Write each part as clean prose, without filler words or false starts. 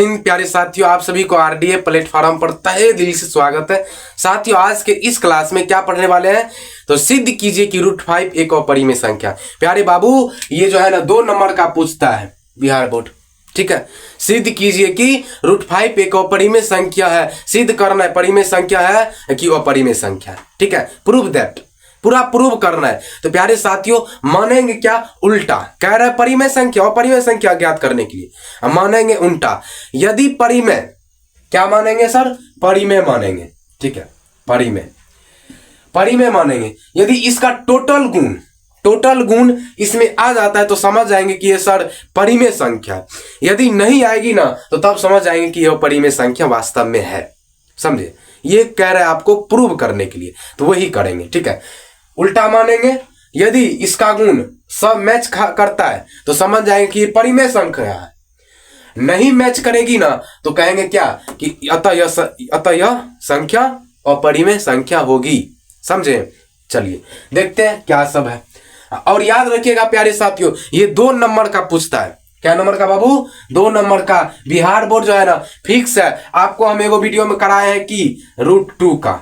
प्यारे साथियों, आप सभी को आरडीए प्लेटफॉर्म पर तहे दिल से स्वागत है। साथियों, आज के इस क्लास में क्या पढ़ने वाले हैं तो सिद्ध कीजिए कि √5 एक अपरिमेय संख्या। प्यारे बाबू, ये जो है ना 2 नंबर का पूछता है बिहार बोर्ड। ठीक है, सिद्ध कीजिए कि √5 एक अपरिमेय संख्या है। सिद्ध करना है परिमेय संख्या है कि अपरिमेय संख्या है। ठीक है, प्रूव दैट, पूरा प्रूव करना है। तो प्यारे साथियों, मानेंगे क्या? उल्टा। कह रहा है परिमेय संख्या और परिमेय संख्या ज्ञात करने के लिए हम मानेंगे उल्टा। यदि परिमेय, क्या मानेंगे सर? परिमेय मानेंगे। ठीक है, परिमेय मानेंगे। यदि इसका टोटल गुण इसमें आ जाता है तो समझ जाएंगे कि ये सर परिमेय संख्या। यदि नहीं आएगी ना तो तब समझ जाएंगे कि यह परिमेय संख्या वास्तव में है। समझे? ये कह रहे हैं आपको प्रूव करने के लिए, तो वही करेंगे। ठीक है, उल्टा मानेंगे। यदि इसका गुण सब मैच करता है तो समझ जाएंगे कि ये परिमेय संख्या है। नहीं मैच करेगी ना तो कहेंगे क्या कि अतः यह संख्या अपरिमेय संख्या होगी। समझे? चलिए देखते हैं क्या सब है। और याद रखिएगा प्यारे साथियों, ये 2 नंबर का पूछता है। क्या नंबर का बाबू? 2 नंबर का। बिहार बोर्ड जो है ना फिक्स है। आपको हम एगो वीडियो में कराए हैं कि √2 का,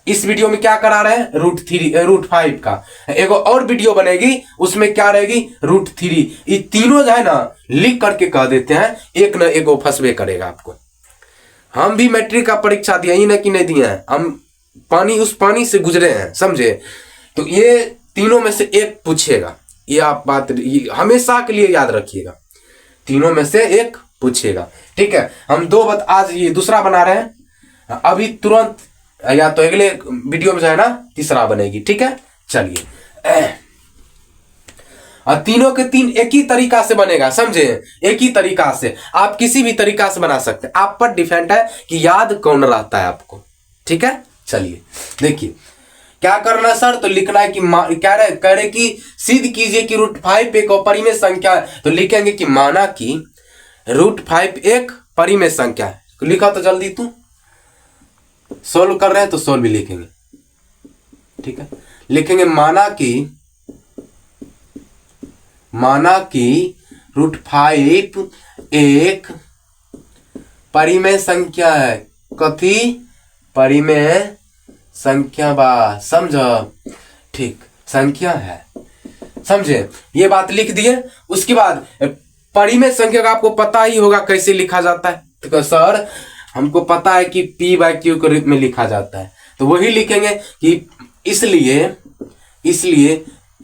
इस वीडियो में क्या करा रहे हैं? √5 का। एगो और वीडियो बनेगी उसमें क्या रहेगी? √3। ये तीनों जो है ना लिख करके कह देते हैं, एक न एक फंसबे करेगा आपको। हम भी मैट्रिक का परीक्षा दिया ही ना कि नहीं दिया है, हम उस पानी से गुजरे हैं। समझे? तो ये तीनों में से एक पूछेगा। ये आप बात हमेशा के लिए याद रखिएगा, तीनों में से एक पूछेगा। ठीक है, हम आज ये दूसरा बना रहे हैं, अभी तुरंत या तो अगले वीडियो में जो है ना तीसरा बनेगी। ठीक है, चलिए। और तीनों के 3 एक ही तरीका से बनेगा। समझे? एक ही तरीका से, आप किसी भी तरीका से बना सकते हैं, आप पर डिपेंड है कि याद कौन रहता है आपको। ठीक है, चलिए देखिए क्या करना सर। तो लिखना है कि कह रहे कि सिद्ध कीजिए कि √5 एक अपरिमेय संख्या है। तो लिखेंगे कि माना कि √5 एक परिमेय संख्या है। तो लिखा तो जल्दी, तू सोल्व कर रहे हैं तो सोल्व भी लिखेंगे। ठीक है, लिखेंगे माना कि √5 एक परिमेय संख्या है। कथी? परिमेय संख्या बा। समझ? ठीक, संख्या है। समझे? ये बात लिख दिए। उसके बाद परिमेय संख्या का आपको पता ही होगा कैसे लिखा जाता है। तो सर हमको पता है कि P/Q के रूप में लिखा जाता है, तो वही लिखेंगे कि इसलिए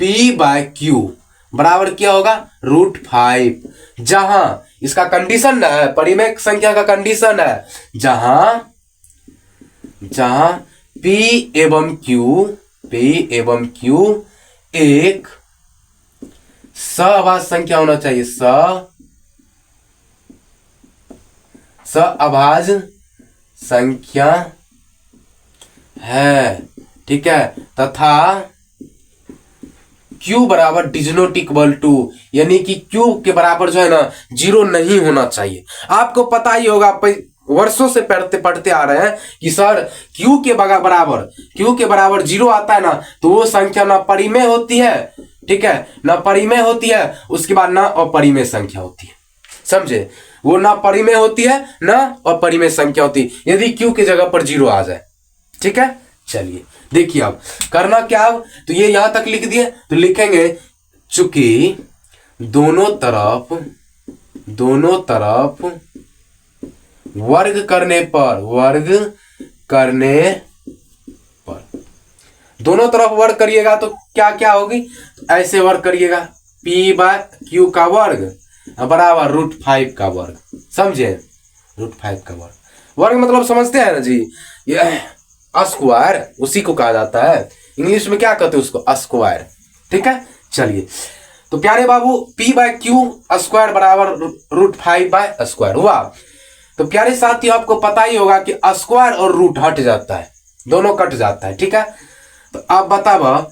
P/Q बराबर क्या होगा? √5। जहां इसका कंडीशन है, परिमेय संख्या का कंडीशन है, जहां P एवं Q एक सअभाज्य संख्या होना चाहिए। सअभाज्य संख्या है। ठीक है, तथा Q बराबर डिज नॉट इक्वल टू, यानी कि Q के बराबर जो है ना 0 नहीं होना चाहिए। आपको पता ही होगा, वर्षों से पढ़ते आ रहे हैं कि सर Q के बराबर 0 आता है ना तो वो संख्या ना परिमेय होती है। ठीक है, ना परिमेय होती है, उसके बाद ना अपरिमेय संख्या होती है। समझे? वो ना परिमेय होती है ना अपरिमेय संख्या होती है यदि Q की जगह पर 0 आ जाए। ठीक है, चलिए देखिए अब करना क्या। अब तो ये यहां तक लिख दिए, तो लिखेंगे चूंकि दोनों तरफ वर्ग करने पर दोनों तरफ वर्ग करिएगा तो क्या क्या होगी? ऐसे वर्ग करिएगा, P/Q का वर्ग बराबर √5 का वर्ग। समझे? √5 का वर्ग मतलब समझते हैं ना जी, ये स्क्वायर उसी को कहा जाता है। इंग्लिश में क्या कहते हैं उसको? स्क्वायर। ठीक है, चलिए तो प्यारे बाबू P/Q स्क्वायर बराबर √5/स्क्वायर हुआ। तो प्यारे साथियों, आपको पता ही होगा कि स्क्वायर और रूट हट जाता है, दोनों कट जाता है। ठीक है, तो आप बताओ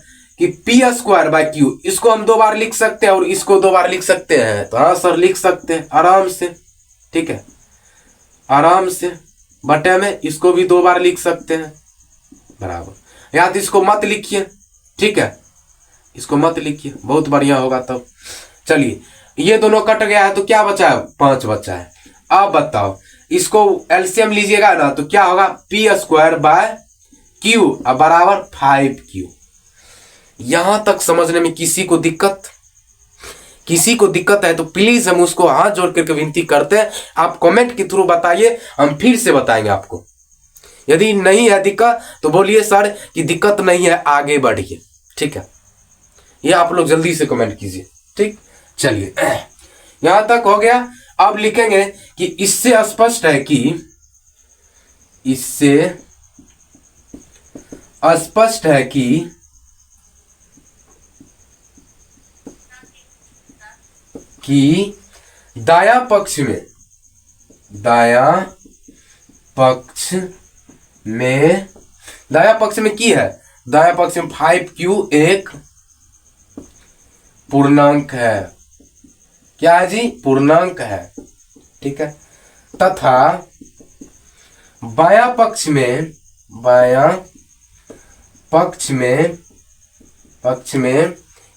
कि P²/Q इसको हम 2 बार लिख सकते हैं और इसको 2 बार लिख सकते हैं। तो हाँ सर लिख सकते हैं आराम से। ठीक है, आराम से बटे में इसको भी 2 बार लिख सकते हैं बराबर। या तो इसको मत लिखिए। ठीक है, इसको मत लिखिए, बहुत बढ़िया होगा तब। चलिए ये दोनों कट गया है तो क्या बचा है? 5 बचा है। अब बताओ इसको एलसीएम लीजिएगा ना तो क्या होगा, p² अब बराबर 5q। यहां तक समझने में किसी को दिक्कत है तो प्लीज हम उसको हाथ जोड़ करके विनती करते हैं, आप कमेंट के थ्रू बताइए, हम फिर से बताएंगे आपको। यदि नहीं है दिक्कत तो बोलिए सर कि दिक्कत नहीं है, आगे बढ़िए, ठीक है। ये आप लोग जल्दी से कमेंट कीजिए, ठीक। चलिए यहां तक हो गया। अब लिखेंगे कि इससे स्पष्ट है कि दाया पक्ष में की है, दाया पक्ष में 5q एक पूर्णांक है। क्या है जी, पूर्णांक है, ठीक है। तथा बाया पक्ष में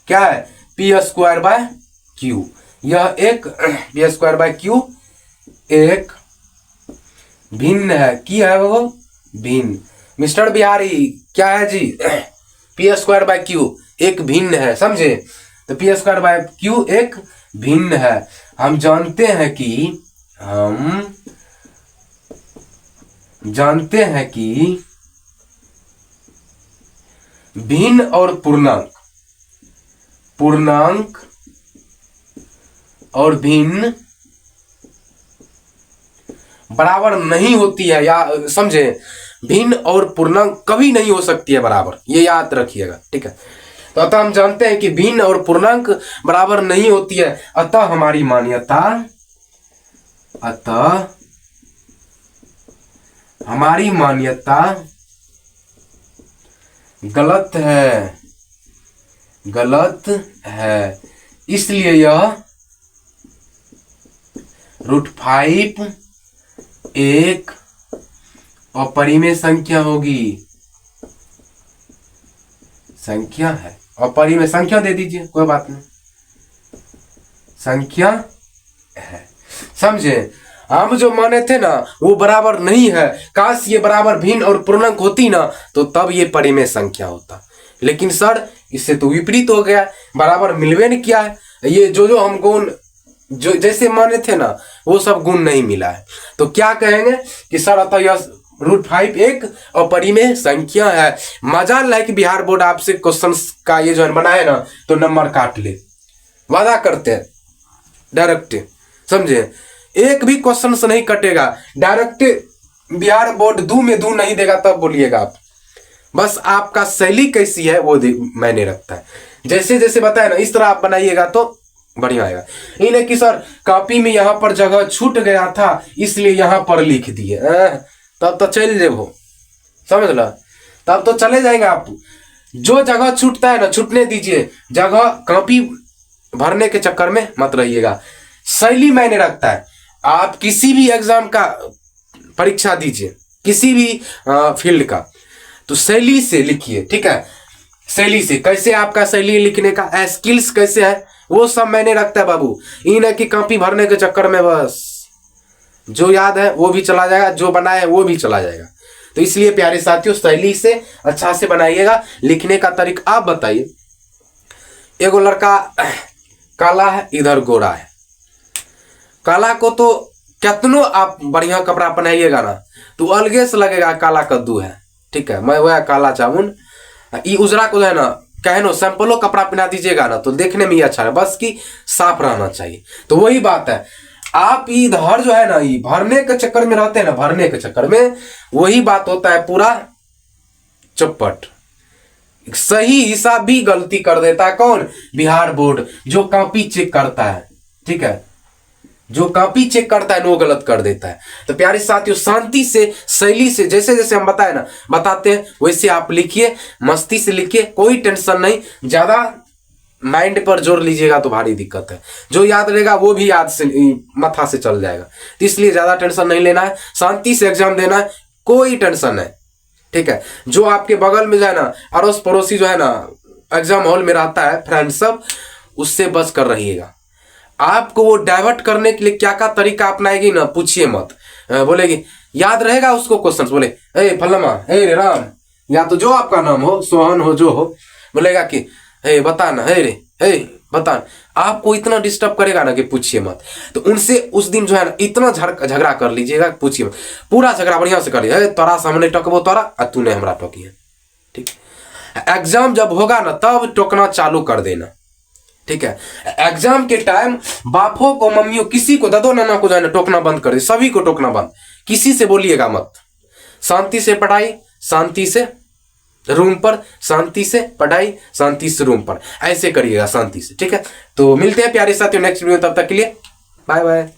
क्या है, p²/q। यह एक p²/q एक भिन्न है, की है वो भिन्न। मिस्टर बिहारी क्या है जी, p²/q एक भिन्न है, समझे। तो p²/q एक भिन्न है। हम जानते हैं कि भिन्न और पूर्णांक और भिन्न बराबर नहीं होती है, या समझे, भिन्न और पूर्णांक कभी नहीं हो सकती है बराबर, ये याद रखिएगा, ठीक है। तो अतः हम जानते हैं कि भिन्न और पूर्णांक बराबर नहीं होती है, अतः हमारी मान्यता गलत है। इसलिए यह √5 एक अपरिमेय संख्या होगी, संख्या है, अपरिमेय संख्या दे दीजिए, कोई बात नहीं, संख्या है, समझे। हम जो माने थे ना वो बराबर नहीं है, काश ये बराबर भिन्न और पूर्णांक होती ना तो तब ये परिमेय संख्या होता, लेकिन सर इससे तो विपरीत हो गया, बराबर मिलवे नहीं किया है। ये जो हम गुण जो जैसे माने थे ना वो सब गुण नहीं मिला है, तो क्या कहेंगे कि सर अतः यह √5 एक अपरिमेय संख्या है। मजाल है कि बिहार बोर्ड आपसे क्वेश्चन का ये जो बनाए ना तो नंबर काट ले, वादा करते हैं डायरेक्ट, समझे। एक भी क्वेश्चन से नहीं कटेगा, डायरेक्ट बिहार बोर्ड दू में दू नहीं देगा, तब बोलिएगा आप। बस आपका शैली कैसी है वो मैंने रखता है, जैसे जैसे बताया ना इस तरह आप बनाइएगा तो बढ़िया आएगा। इन्हें कि सर कॉपी में यहाँ पर जगह छूट गया था इसलिए यहाँ पर लिख दिए, तब तो चल जाओ, समझ लो, तब तो चले जाएंगे आप। जो जगह छूटता है ना छूटने दीजिए, जगह कॉपी भरने के चक्कर में मत रहिएगा। शैली मैंने रखता है, आप किसी भी एग्जाम का परीक्षा दीजिए, किसी भी फील्ड का, तो शैली से लिखिए, ठीक है। शैली से कैसे आपका शैली लिखने का स्किल्स कैसे है वो सब मैंने रखता है बाबू। इन की कॉपी भरने के चक्कर में बस जो याद है वो भी चला जाएगा, जो बनाए वो भी चला जाएगा। तो इसलिए प्यारे साथियों शैली से अच्छा से बनाइएगा। लिखने का तरीका आप बताइए, एगो लड़का काला है इधर गोरा है, काला को तो कितनो आप बढ़िया कपड़ा पहनाइएगा ना तो अलगे से लगेगा काला कद्दू है, ठीक है। मैं वह काला चावुन, ये उजरा को है ना कहे नो सैंपलो कपड़ा पहना दीजिएगा ना तो देखने में ही अच्छा है, बस की साफ रहना चाहिए। तो वही बात है, आप इधर जो है ना ये भरने के चक्कर में रहते हैं ना, भरने के चक्कर में वही बात होता है पूरा चौपट। सही हिसाब भी गलती कर देता है कौन, बिहार बोर्ड, जो कॉपी चेक करता है, ठीक है, जो कॉपी चेक करता है वो गलत कर देता है। तो प्यारे साथियों शांति से शैली से जैसे जैसे हम बताए ना बताते हैं वैसे आप लिखिए, मस्ती से लिखिए, कोई टेंशन नहीं। ज्यादा माइंड पर जोर लीजिएगा तो भारी दिक्कत है, जो याद रहेगा वो भी याद से माथा से चल जाएगा। तो इसलिए ज्यादा टेंशन नहीं लेना है, शांति से एग्जाम देना है, कोई टेंशन है, ठीक है। जो आपके बगल में जो है ना अड़ोस पड़ोसी जो है ना एग्जाम हॉल में रहता है फ्रेंड सब, उससे बच कर रहिएगा। आपको वो डाइवर्ट करने के लिए क्या क्या तरीका अपनाएगी ना, पूछिए मत। बोलेगी याद रहेगा उसको क्वेश्चन, बोले ए फलमा, ए रे राम, या तो जो आपका नाम हो, सोहन हो, जो हो, बोलेगा कि हे बता ना, हे रे, हे बता। आपको इतना डिस्टर्ब करेगा ना कि पूछिए मत। तो उनसे उस दिन जो है ना इतना झगड़ा कर लीजिएगा, पूछिए मत। पूरा झगड़ा बढ़िया से कर लीजिए, तोरा सामने टोकबो तोरा और तूने हमरा टोकी है, ठीक है। एग्जाम जब होगा ना तब टोकना चालू कर देना, ठीक है। एग्जाम के टाइम बापों को, मम्मियों, किसी को, दादो नाना को जो है ना टोकना बंद कर दे, सभी को टोकना बंद, किसी से बोलिएगा मत। शांति से पढ़ाई, शांति से रूम पर, शांति से पढ़ाई, शांति से रूम पर, ऐसे करिएगा शांति से, ठीक है। तो मिलते हैं प्यारे साथियों नेक्स्ट वीडियो, तब तक के लिए बाय बाय।